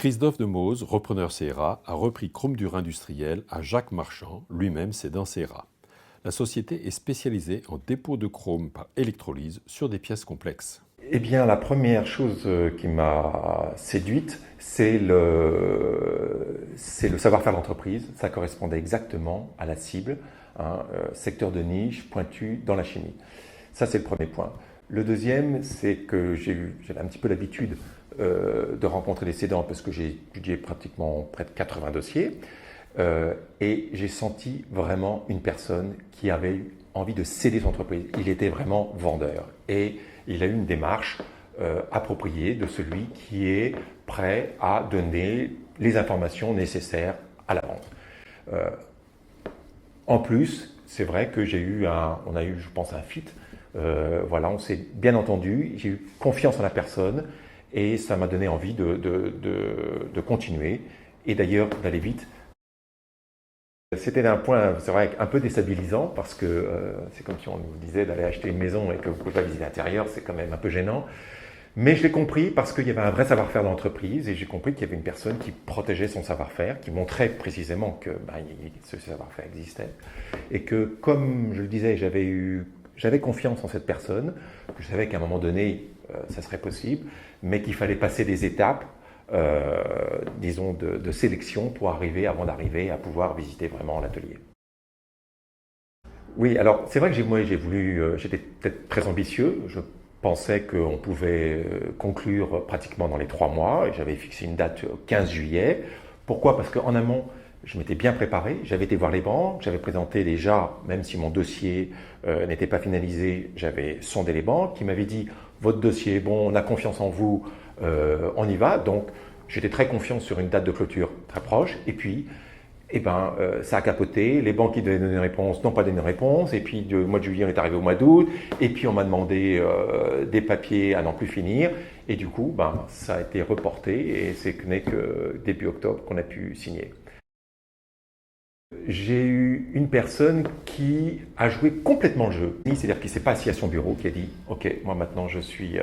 Christophe Demoz, repreneur CERA, a repris Chrome Dur Industriel à Jacques Marchand, lui-même cédant CERA. La société est spécialisée en dépôt de chrome par électrolyse sur des pièces complexes. Eh bien, la première chose qui m'a séduite, c'est le savoir-faire de l'entreprise. Ça correspondait exactement à la cible, secteur de niche, pointu dans la chimie. Ça, c'est le premier point. Le deuxième, c'est que j'avais un petit peu l'habitude de rencontrer les cédants parce que j'ai étudié pratiquement près de 80 dossiers et j'ai senti vraiment une personne qui avait eu envie de céder son entreprise. Il était vraiment vendeur et il a eu une démarche appropriée de celui qui est prêt à donner les informations nécessaires à la vente. En plus, c'est vrai que on a eu, je pense, un fit. Voilà, on s'est bien entendu, j'ai eu confiance en la personne et ça m'a donné envie de continuer et d'ailleurs d'aller vite. C'était un point, c'est vrai, un peu déstabilisant parce que c'est comme si on nous disait d'aller acheter une maison et que vous ne pouvez pas visiter l'intérieur, c'est quand même un peu gênant. Mais je l'ai compris parce qu'il y avait un vrai savoir-faire dans l'entreprise et j'ai compris qu'il y avait une personne qui protégeait son savoir-faire, qui montrait précisément que ce savoir-faire existait et que, comme je le disais, j'avais confiance en cette personne, que je savais qu'à un moment donné, ça serait possible, mais qu'il fallait passer des étapes, disons, de sélection avant d'arriver à pouvoir visiter vraiment l'atelier. Oui, alors c'est vrai que j'étais peut-être très ambitieux. Je pensais qu'on pouvait conclure pratiquement dans les 3 mois. J'avais fixé une date au 15 juillet. Pourquoi? Parce qu'en amont, je m'étais bien préparé. J'avais été voir les banques. J'avais présenté déjà, même si mon dossier n'était pas finalisé, j'avais sondé les banques qui m'avaient dit « Votre dossier est bon, on a confiance en vous, on y va ». Donc, j'étais très confiant sur une date de clôture très proche. Et puis, ça a capoté. Les banques qui devaient donner une réponse n'ont pas donné une réponse. Et puis, le mois de juillet, on est arrivé au mois d'août. Et puis, on m'a demandé des papiers à n'en plus finir. Et du coup, ça a été reporté. Et ce n'est que début octobre qu'on a pu signer. J'ai eu une personne qui a joué complètement le jeu. C'est-à-dire qui ne s'est pas assis à son bureau, qui a dit « Ok, moi maintenant je suis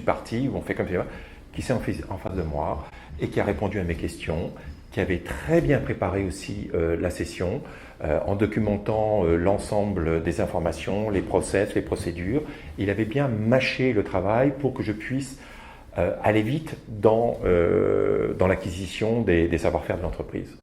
parti, on fait comme ça », qui s'est en face de moi et qui a répondu à mes questions, qui avait très bien préparé aussi la session en documentant l'ensemble des informations, les process, les procédures. Il avait bien mâché le travail pour que je puisse aller vite dans l'acquisition des savoir-faire de l'entreprise.